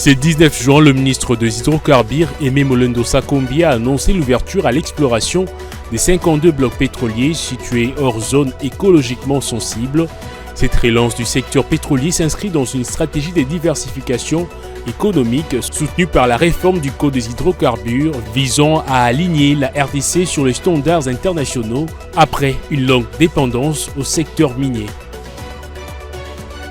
Ce 19 juin, le ministre des Hydrocarbures, Aimé Molendo Sakombi, a annoncé l'ouverture à l'exploration des 52 blocs pétroliers situés hors zone écologiquement sensible. Cette relance du secteur pétrolier s'inscrit dans une stratégie de diversification économique soutenue par la réforme du Code des hydrocarbures visant à aligner la RDC sur les standards internationaux après une longue dépendance au secteur minier.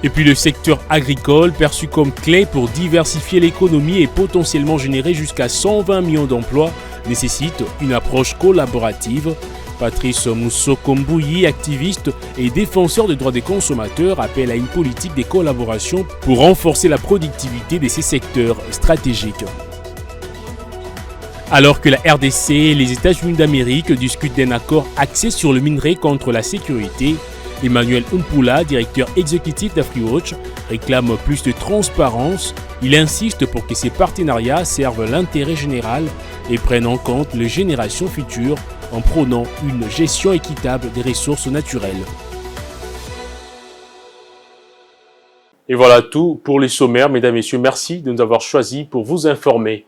Et puis le secteur agricole, perçu comme clé pour diversifier l'économie et potentiellement générer jusqu'à 120 millions d'emplois, nécessite une approche collaborative. Patrice Moussokombouyi, activiste et défenseur des droits des consommateurs, appelle à une politique de collaboration pour renforcer la productivité de ces secteurs stratégiques. Alors que la RDC et les États-Unis d'Amérique discutent d'un accord axé sur le minerai contre la sécurité, Emmanuel Umpula, directeur exécutif d'AfriWatch, réclame plus de transparence. Il insiste pour que ces partenariats servent l'intérêt général et prennent en compte les générations futures en prônant une gestion équitable des ressources naturelles. Et voilà tout pour les sommaires, mesdames et messieurs. Merci de nous avoir choisis pour vous informer.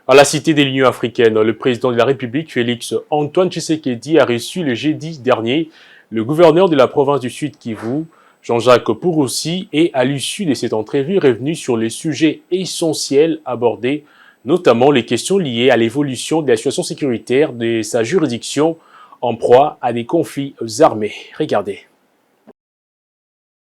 À la Cité de l'Union africaine, le président de la République, Félix Antoine Tshisekedi, a reçu le jeudi dernier le gouverneur de la province du Sud Kivu, Jean-Jacques Purusi, est à l'issue de cette entrevue revenu sur les sujets essentiels abordés, notamment les questions liées à l'évolution de la situation sécuritaire de sa juridiction en proie à des conflits armés. Regardez.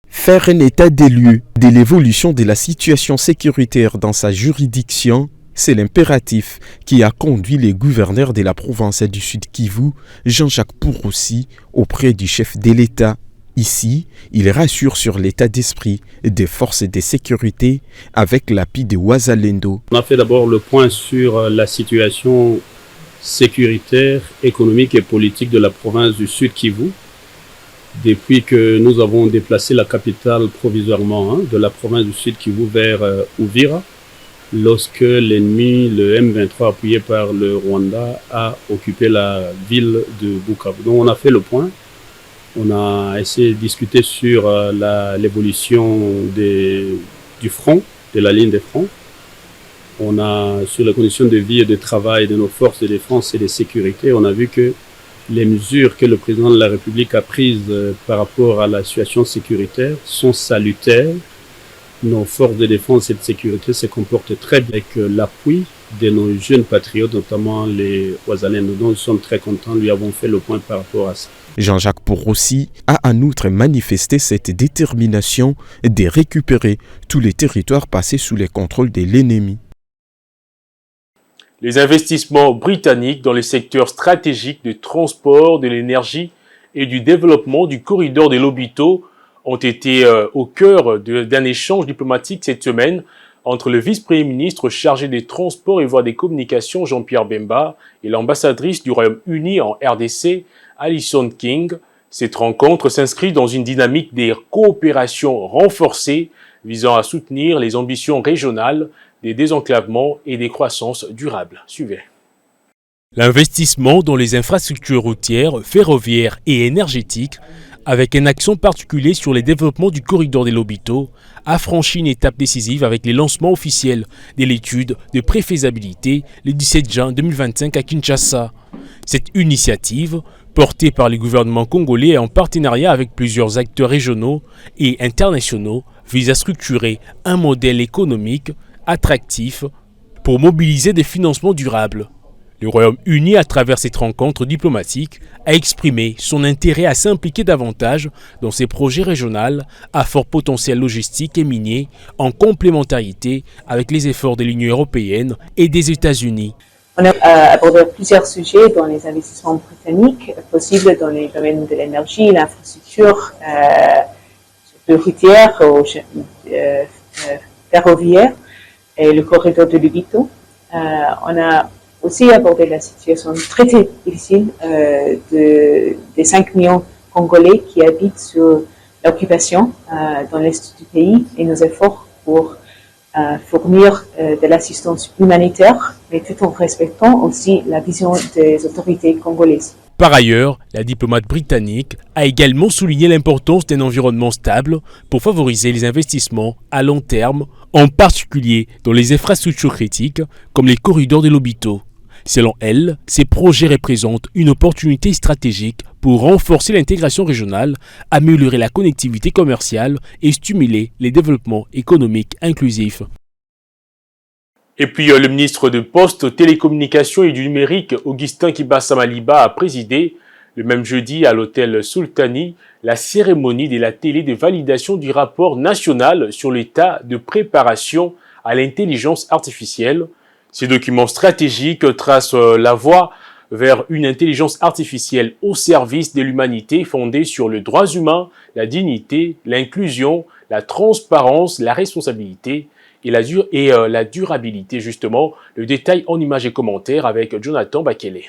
Faire un état des lieux de l'évolution de la situation sécuritaire dans sa juridiction, c'est l'impératif qui a conduit les gouverneurs de la province du Sud Kivu, Jean-Jacques Purusi, auprès du chef de l'État. Ici, il rassure sur l'état d'esprit des forces de sécurité avec l'appui de Wazalendo. On a fait d'abord le point sur la situation sécuritaire, économique et politique de la province du Sud Kivu. Depuis que nous avons déplacé la capitale provisoirement de la province du Sud Kivu vers Uvira, lorsque l'ennemi, le M23 appuyé par le Rwanda, a occupé la ville de Bukavu. Donc on a fait le point. On a essayé de discuter sur l'évolution du front, de la ligne des fronts. On a sur les conditions de vie et de travail de nos forces de défense et de sécurité. On a vu que les mesures que le président de la République a prises par rapport à la situation sécuritaire sont salutaires. Nos forces de défense et de sécurité se comportent très bien avec l'appui de nos jeunes patriotes, notamment les Wazalendo. Donc nous sommes très contents, nous avons fait le point par rapport à ça. Jean-Jacques Purusi a en outre manifesté cette détermination de récupérer tous les territoires passés sous le contrôle de l'ennemi. Les investissements britanniques dans les secteurs stratégiques du transport, de l'énergie et du développement du corridor de Lobito ont été au cœur d'un échange diplomatique cette semaine entre le vice-premier ministre chargé des transports et voies des communications Jean-Pierre Bemba et l'ambassadrice du Royaume-Uni en RDC, Alison King. Cette rencontre s'inscrit dans une dynamique de coopération renforcée visant à soutenir les ambitions régionales des désenclavements et des croissances durables. Suivez. L'investissement dans les infrastructures routières, ferroviaires et énergétiques, avec un accent particulier sur le développement du corridor des Lobito, a franchi une étape décisive avec les lancements officiels de l'étude de préfaisabilité le 17 juin 2025 à Kinshasa. Cette initiative, portée par le gouvernement congolais et en partenariat avec plusieurs acteurs régionaux et internationaux, vise à structurer un modèle économique attractif pour mobiliser des financements durables. Le Royaume-Uni, à travers cette rencontre diplomatique, a exprimé son intérêt à s'impliquer davantage dans ces projets régionaux à fort potentiel logistique et minier en complémentarité avec les efforts de l'Union européenne et des États-Unis. On a abordé plusieurs sujets dans les investissements britanniques possibles dans les domaines de l'énergie, l'infrastructure routière ou ferroviaire et le corridor de Lobito. On a aussi aborder la situation très difficile des 5 millions Congolais qui habitent sous l'occupation dans l'est du pays et nos efforts pour fournir de l'assistance humanitaire, mais tout en respectant aussi la vision des autorités congolaises. Par ailleurs, la diplomate britannique a également souligné l'importance d'un environnement stable pour favoriser les investissements à long terme en particulier dans les infrastructures critiques comme les corridors de l'Obito. Selon elle, ces projets représentent une opportunité stratégique pour renforcer l'intégration régionale, améliorer la connectivité commerciale et stimuler les développements économiques inclusifs. Et puis le ministre de Postes, Télécommunications et du Numérique, Augustin Kibassa Maliba, a présidé le même jeudi à l'hôtel Sultani la cérémonie de la télé de validation du rapport national sur l'état de préparation à l'intelligence artificielle. Ces documents stratégiques tracent la voie vers une intelligence artificielle au service de l'humanité fondée sur les droits humains, la dignité, l'inclusion, la transparence, la responsabilité et la durabilité, justement. Le détail en images et commentaires avec Jonathan Bakele.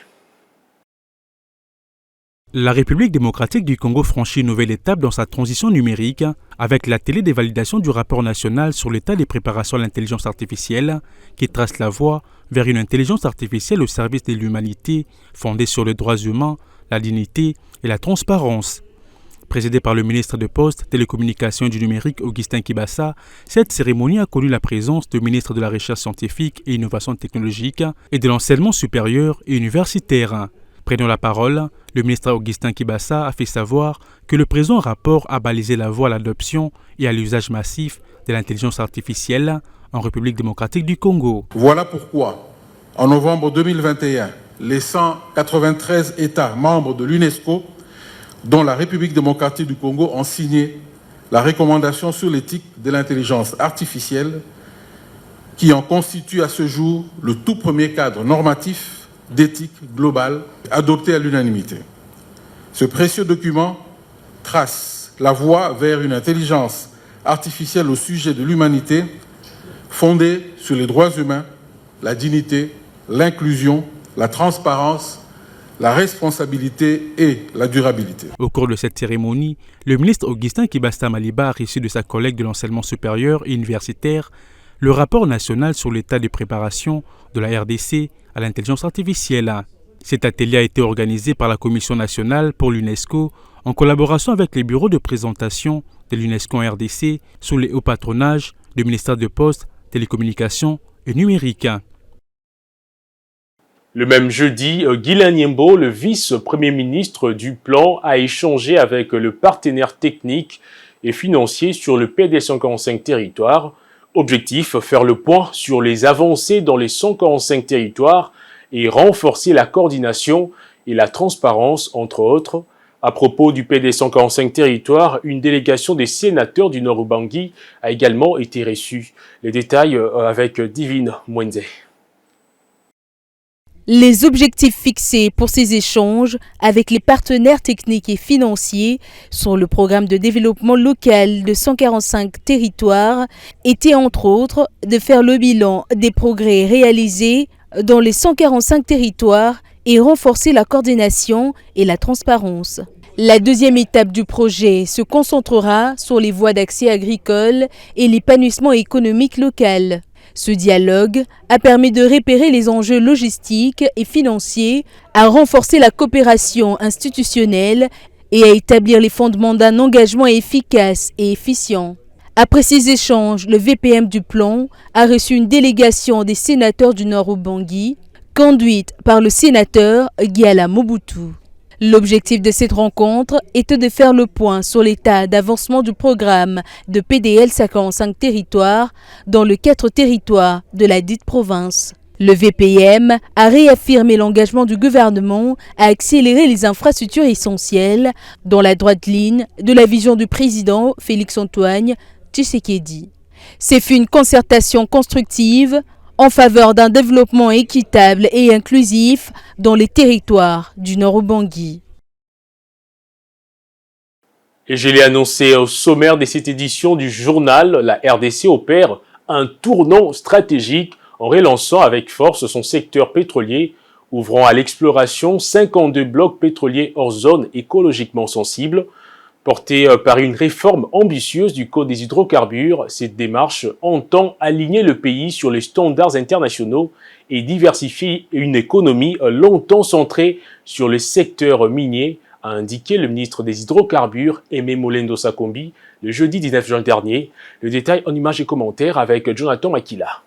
La République démocratique du Congo franchit une nouvelle étape dans sa transition numérique avec la télé des validations du rapport national sur l'état des préparations à l'intelligence artificielle qui trace la voie vers une intelligence artificielle au service de l'humanité fondée sur les droits humains, la dignité et la transparence. Présidée par le ministre de Postes, Télécommunications et du Numérique Augustin Kibassa, cette cérémonie a connu la présence du ministre de la Recherche scientifique et innovation technologique et de l'enseignement supérieur et universitaire. Prenant la parole, le ministre Augustin Kibassa a fait savoir que le présent rapport a balisé la voie à l'adoption et à l'usage massif de l'intelligence artificielle en République démocratique du Congo. Voilà pourquoi, en novembre 2021, les 193 États membres de l'UNESCO, dont la République démocratique du Congo, ont signé la recommandation sur l'éthique de l'intelligence artificielle qui en constitue à ce jour le tout premier cadre normatif d'éthique globale adopté à l'unanimité. Ce précieux document trace la voie vers une intelligence artificielle au sujet de l'humanité fondée sur les droits humains, la dignité, l'inclusion, la transparence, la responsabilité et la durabilité. Au cours de cette cérémonie, le ministre Augustin Kibassa Maliba a reçu de sa collègue de l'enseignement supérieur et universitaire le rapport national sur l'état de préparation de la RDC à l'intelligence artificielle. Cet atelier a été organisé par la Commission nationale pour l'UNESCO en collaboration avec les bureaux de présentation de l'UNESCO en RDC sous le haut patronage du ministère de Postes, Télécommunications et Numérique. Le même jeudi, Guilain Nyembo, le vice-premier ministre du Plan, a échangé avec le partenaire technique et financier sur le PD 145 territoires. Objectif, faire le point sur les avancées dans les 145 territoires et renforcer la coordination et la transparence, entre autres. À propos du PD 145 territoires, une délégation des sénateurs du Nord-Ubangi a également été reçue. Les détails avec Divine Mwenze. Les objectifs fixés pour ces échanges avec les partenaires techniques et financiers sur le programme de développement local de 145 territoires étaient entre autres de faire le bilan des progrès réalisés dans les 145 territoires et renforcer la coordination et la transparence. La deuxième étape du projet se concentrera sur les voies d'accès agricole et l'épanouissement économique local. Ce dialogue a permis de repérer les enjeux logistiques et financiers, à renforcer la coopération institutionnelle et à établir les fondements d'un engagement efficace et efficient. Après ces échanges, le VPM du plan a reçu une délégation des sénateurs du Nord-Ubangi, conduite par le sénateur Giala Mobutu. L'objectif de cette rencontre était de faire le point sur l'état d'avancement du programme de PDL 55 territoires dans les 4 territoires de la dite province. Le VPM a réaffirmé l'engagement du gouvernement à accélérer les infrastructures essentielles dans la droite ligne de la vision du président Félix-Antoine Tshisekedi. C'est fut une concertation constructive en faveur d'un développement équitable et inclusif dans les territoires du Nord-Ubangi. Et je l'ai annoncé au sommaire de cette édition du journal, la RDC opère un tournant stratégique en relançant avec force son secteur pétrolier, ouvrant à l'exploration 52 blocs pétroliers hors zone écologiquement sensibles. Portée par une réforme ambitieuse du Code des hydrocarbures, cette démarche entend aligner le pays sur les standards internationaux et diversifier une économie longtemps centrée sur le secteur minier a indiqué le ministre des Hydrocarbures, Aimé Molendo Sakombi, le jeudi 19 juin dernier. Le détail en images et commentaires avec Jonathan Akila.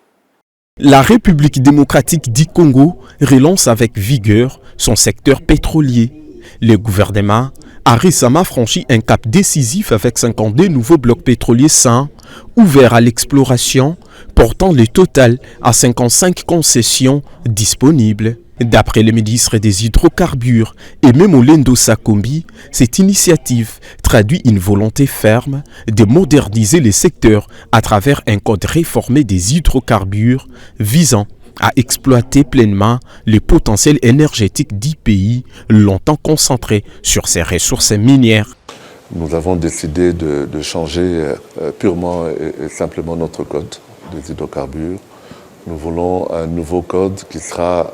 La République démocratique du Congo relance avec vigueur son secteur pétrolier. Le gouvernement a récemment franchi un cap décisif avec 52 nouveaux blocs pétroliers sains ouverts à l'exploration, portant le total à 55 concessions disponibles. D'après le ministre des Hydrocarbures, Aimé Molendo Sakombi, cette initiative traduit une volonté ferme de moderniser le secteur à travers un code réformé des hydrocarbures visant à exploiter pleinement le potentiel énergétique du pays, longtemps concentré sur ses ressources minières. Nous avons décidé de changer purement et simplement notre code des hydrocarbures. Nous voulons un nouveau code qui sera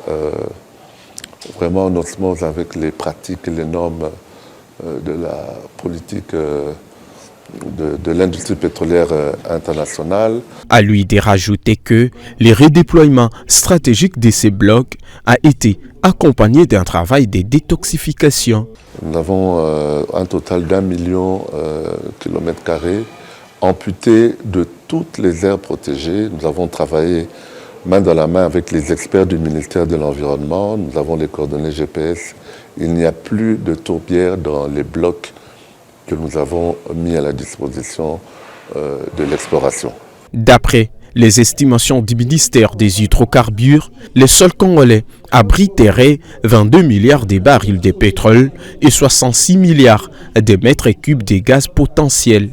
vraiment en osmose avec les pratiques et les normes de la politique de l'industrie pétrolière internationale. À lui de rajouter que le redéploiement stratégique de ces blocs a été accompagné d'un travail de détoxification. Nous avons un total d'1 million kilomètres carrés amputés de toutes les aires protégées. Nous avons travaillé main dans la main avec les experts du ministère de l'Environnement. Nous avons les coordonnées GPS. Il n'y a plus de tourbières dans les blocs que nous avons mis à la disposition de l'exploration. D'après les estimations du ministère des Hydrocarbures, le sol congolais abriterait 22 milliards de barils de pétrole et 66 milliards de mètres cubes de gaz potentiel.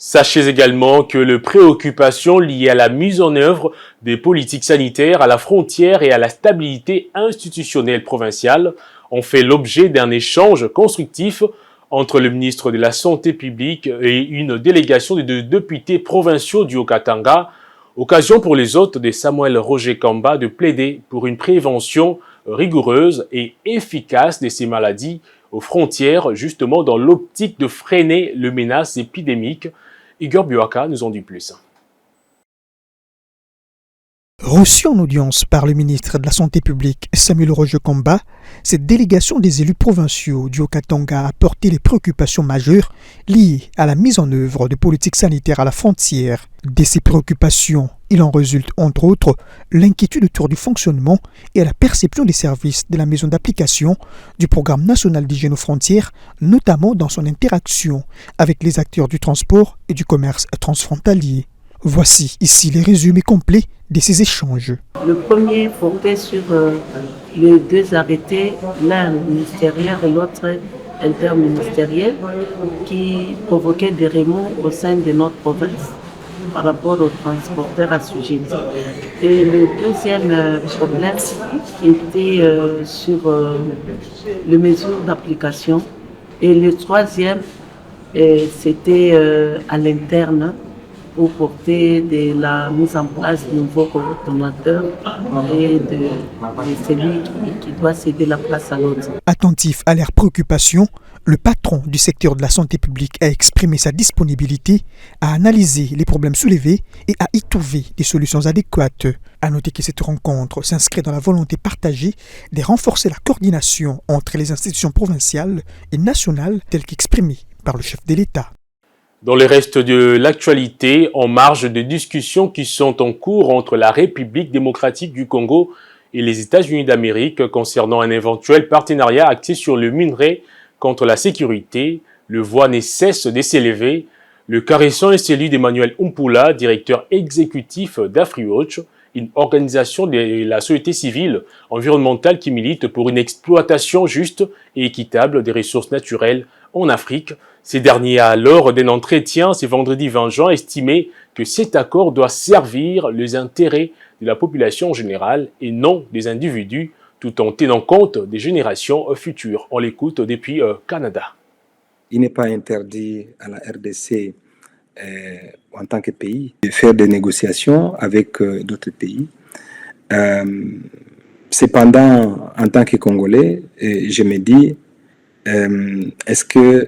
Sachez également que les préoccupations liées à la mise en œuvre des politiques sanitaires à la frontière et à la stabilité institutionnelle provinciale ont fait l'objet d'un échange constructif entre le ministre de la Santé publique et une délégation de députés provinciaux du Haut-Katanga, occasion pour les hôtes de Samuel Roger Kamba de plaider pour une prévention rigoureuse et efficace de ces maladies aux frontières, justement dans l'optique de freiner les menaces épidémiques. Igor Buaka nous en dit plus. Reçu en audience par le ministre de la Santé publique Samuel Roger Kamba, cette délégation des élus provinciaux du Haut-Katanga a porté les préoccupations majeures liées à la mise en œuvre de politiques sanitaires à la frontière. De ces préoccupations, il en résulte entre autres l'inquiétude autour du fonctionnement et à la perception des services de la maison d'application du programme national d'hygiène aux frontières, notamment dans son interaction avec les acteurs du transport et du commerce transfrontalier. Voici ici les résumés complets de ces échanges. Le premier portait sur les deux arrêtés, l'un ministériel et l'autre interministériel, qui provoquaient des remous au sein de notre province par rapport aux transporteurs assujettis. Et le deuxième problème était sur les mesures d'application. Et le troisième, c'était à l'interne, pour porter de la mise en place de nouveaux coordonnateurs et de celui qui doit céder la place à l'autre. Attentif à leurs préoccupations, le patron du secteur de la santé publique a exprimé sa disponibilité à analyser les problèmes soulevés et à y trouver des solutions adéquates. À noter que cette rencontre s'inscrit dans la volonté partagée de renforcer la coordination entre les institutions provinciales et nationales telles qu'exprimées par le chef de l'État. Dans le reste de l'actualité, en marge de discussions qui sont en cours entre la République démocratique du Congo et les États-Unis d'Amérique concernant un éventuel partenariat axé sur le minerai contre la sécurité, le voix ne cesse de s'élever. Le cas récent est celui d'Emmanuel Umpula, directeur exécutif d'AfriWatch, une organisation de la société civile environnementale qui milite pour une exploitation juste et équitable des ressources naturelles en Afrique. Ces derniers a, lors d'un entretien ce vendredi 20 juin, estimé que cet accord doit servir les intérêts de la population en général et non des individus, tout en tenant compte des générations futures. On l'écoute depuis Canada. Il n'est pas interdit à la RDC en tant que pays de faire des négociations avec d'autres pays. Cependant, en tant que Congolais, je me dis, est-ce que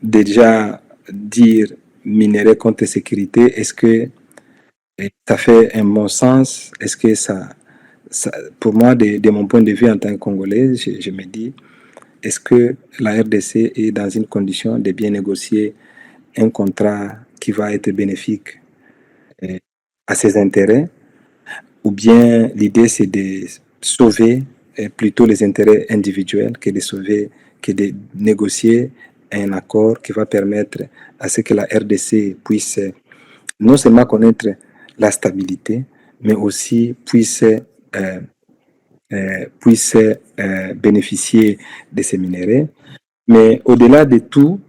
déjà dire minerai contre sécurité, est-ce que ça fait un bon sens? Est-ce que ça pour moi, de mon point de vue en tant que Congolais, je me dis, est-ce que la RDC est dans une condition de bien négocier un contrat qui va être bénéfique à ses intérêts, ou bien l'idée c'est de sauver plutôt les intérêts individuels que de négocier un accord qui va permettre à ce que la RDC puisse non seulement connaître la stabilité, mais aussi puisse bénéficier de ces minéraux. Mais au-delà de tout,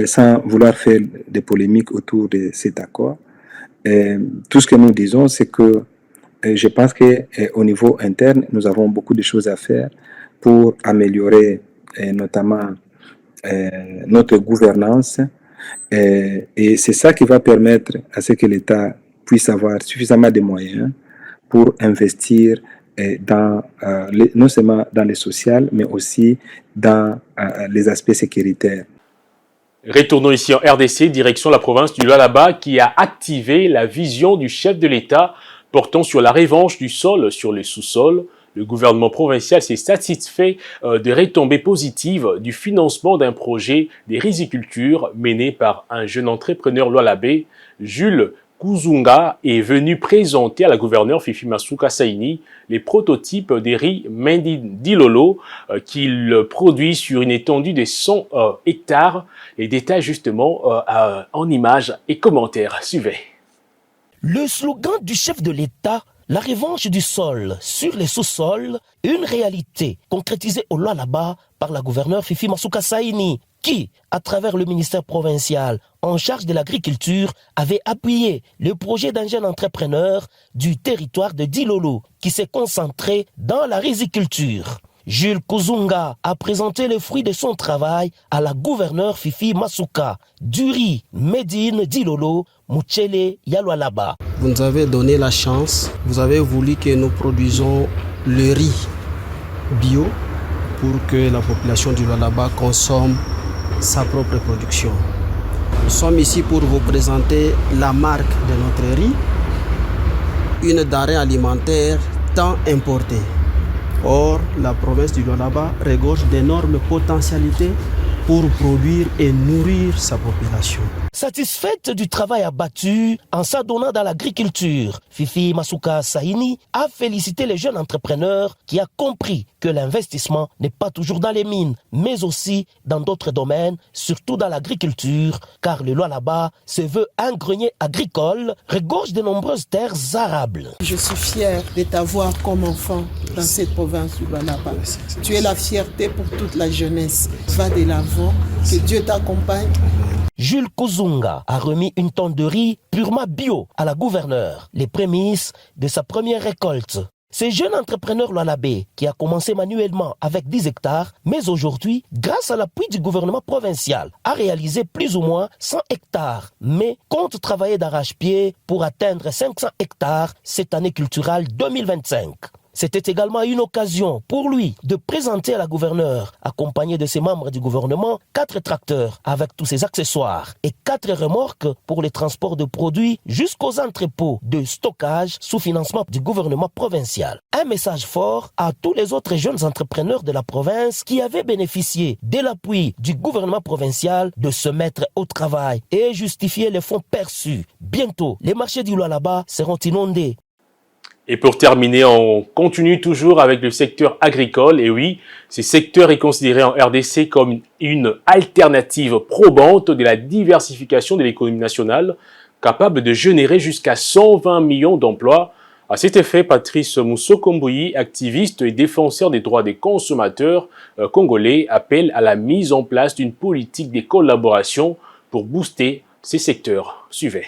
sans vouloir faire des polémiques autour de cet accord, tout ce que nous disons, c'est que je pense qu'au niveau interne, nous avons beaucoup de choses à faire pour améliorer notamment notre gouvernance. Et c'est ça qui va permettre à ce que l'État puisse avoir suffisamment de moyens pour investir non seulement dans le social, mais aussi dans les aspects sécuritaires. Retournons ici en RDC, direction la province du Lualaba, qui a activé la vision du chef de l'État portant sur la revanche du sol sur le sous-sol. Le gouvernement provincial s'est satisfait des retombées positives du financement d'un projet de riziculture mené par un jeune entrepreneur lualabais. Jules Kuzunga est venu présenter à la gouverneure Fifi Masuka Saini les prototypes des riz Dilolo qu'il produit sur une étendue de 100 hectares. Les détails justement en images et commentaires. Suivez. Le slogan du chef de l'État, la revanche du sol sur les sous-sols, une réalité concrétisée au Lualaba par la gouverneure Fifi Masuka Saini, qui, à travers le ministère provincial en charge de l'agriculture, avait appuyé le projet d'un jeune entrepreneur du territoire de Dilolo, qui s'est concentré dans la riziculture. Jules Kuzunga a présenté les fruits de son travail à la gouverneure Fifi Masuka, du riz Medine Dilolo, Muchele Yalualaba. Vous nous avez donné la chance, vous avez voulu que nous produisons le riz bio pour que la population du Lualaba consomme sa propre production. Nous sommes ici pour vous présenter la marque de notre riz, une denrée alimentaire tant importée. Or, la province du Lualaba regorge d'énormes potentialités pour produire et nourrir sa population. Satisfaite du travail abattu en s'adonnant dans l'agriculture, Fifi Masuka Saini a félicité les jeunes entrepreneurs qui a compris que l'investissement n'est pas toujours dans les mines, mais aussi dans d'autres domaines, surtout dans l'agriculture, car le Lualaba se veut un grenier agricole, regorge de nombreuses terres arables. Je suis fier de t'avoir comme enfant dans cette province du Lualaba. Tu es la fierté pour toute la jeunesse. Va de l'avant, que Dieu t'accompagne. Jules Kuzunga a remis une tonne de riz purement bio à la gouverneure, les prémices de sa première récolte. Ce jeune entrepreneur lualabais qui a commencé manuellement avec 10 hectares, mais aujourd'hui, grâce à l'appui du gouvernement provincial, a réalisé plus ou moins 100 hectares, mais compte travailler d'arrache-pied pour atteindre 500 hectares cette année culturelle 2025. C'était également une occasion pour lui de présenter à la gouverneure, accompagné de ses membres du gouvernement, 4 tracteurs avec tous ses accessoires et 4 remorques pour les transports de produits jusqu'aux entrepôts de stockage sous financement du gouvernement provincial. Un message fort à tous les autres jeunes entrepreneurs de la province qui avaient bénéficié de l'appui du gouvernement provincial de se mettre au travail et justifier les fonds perçus. Bientôt, les marchés du Lualaba seront inondés. Et pour terminer, on continue toujours avec le secteur agricole. Et oui, ce secteur est considéré en RDC comme une alternative probante de la diversification de l'économie nationale, capable de générer jusqu'à 120 millions d'emplois. À cet effet, Patrice Moussokomboyi, activiste et défenseur des droits des consommateurs congolais, appelle à la mise en place d'une politique de collaboration pour booster ces secteurs. Suivez.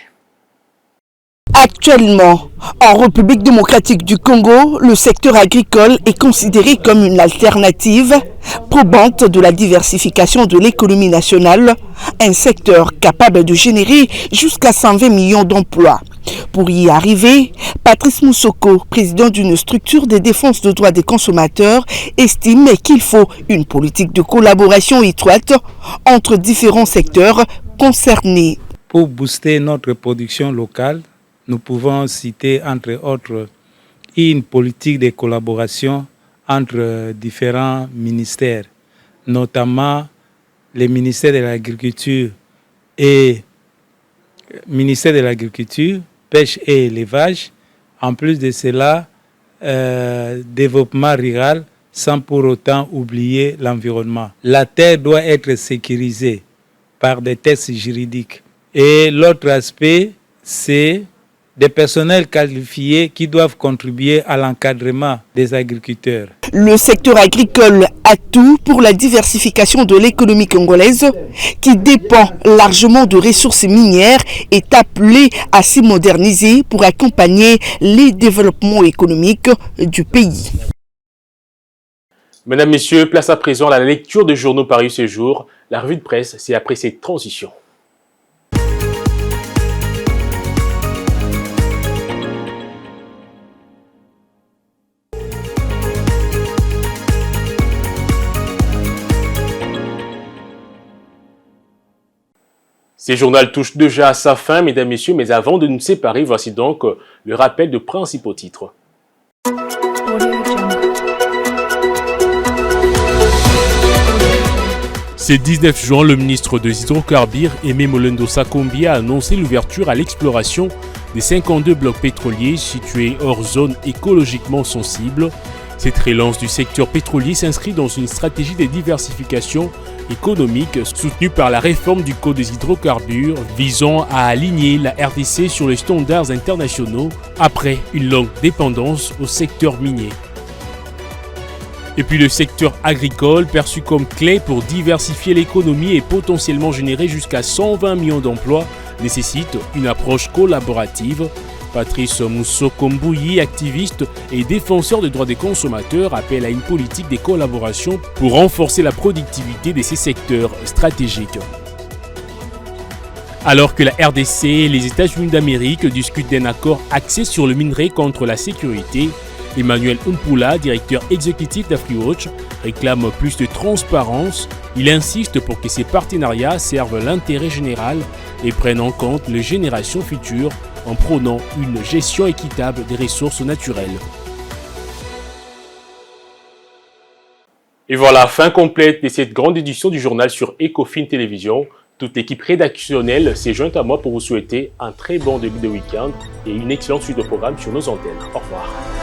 Actuellement, en République démocratique du Congo, le secteur agricole est considéré comme une alternative probante de la diversification de l'économie nationale, un secteur capable de générer jusqu'à 120 millions d'emplois. Pour y arriver, Patrice Moussoko, président d'une structure de défense des droits des consommateurs, estime qu'il faut une politique de collaboration étroite entre différents secteurs concernés. Pour booster notre production locale, nous pouvons citer entre autres une politique de collaboration entre différents ministères, notamment le ministère de l'Agriculture et ministère de l'Agriculture, Pêche et Élevage. En plus de cela, développement rural, sans pour autant oublier l'environnement. La terre doit être sécurisée par des textes juridiques. Et l'autre aspect, c'est des personnels qualifiés qui doivent contribuer à l'encadrement des agriculteurs. Le secteur agricole a tout pour la diversification de l'économie congolaise, qui dépend largement de ressources minières, est appelé à se moderniser pour accompagner les développements économiques du pays. Mesdames, Messieurs, place à présent à la lecture des journaux parus ce jour. La revue de presse, c'est après cette transition. Ce journal touche déjà à sa fin, mesdames, messieurs, mais avant de nous séparer, voici donc le rappel de principaux titres. Ce 19 juin, le ministre des Hydrocarbures, Aimé Molendo-Sa Kombi, a annoncé l'ouverture à l'exploration des 52 blocs pétroliers situés hors zone écologiquement sensible. Cette relance du secteur pétrolier s'inscrit dans une stratégie de diversification économique soutenue par la réforme du Code des hydrocarbures visant à aligner la RDC sur les standards internationaux après une longue dépendance au secteur minier. Et puis le secteur agricole, perçu comme clé pour diversifier l'économie et potentiellement générer jusqu'à 120 millions d'emplois, nécessite une approche collaborative. Patrice Mousso-Kombouyi, activiste et défenseur des droits des consommateurs, appelle à une politique de collaboration pour renforcer la productivité de ces secteurs stratégiques. Alors que la RDC et les États-Unis d'Amérique discutent d'un accord axé sur le minerai contre la sécurité, Emmanuel Umpula, directeur exécutif d'AfriWatch, réclame plus de transparence. Il insiste pour que ces partenariats servent l'intérêt général et prennent en compte les générations futures en prônant une gestion équitable des ressources naturelles. Et voilà, fin complète de cette grande édition du journal sur Ecofin Télévision. Toute l'équipe rédactionnelle s'est jointe à moi pour vous souhaiter un très bon début de week-end et une excellente suite de programmes sur nos antennes. Au revoir.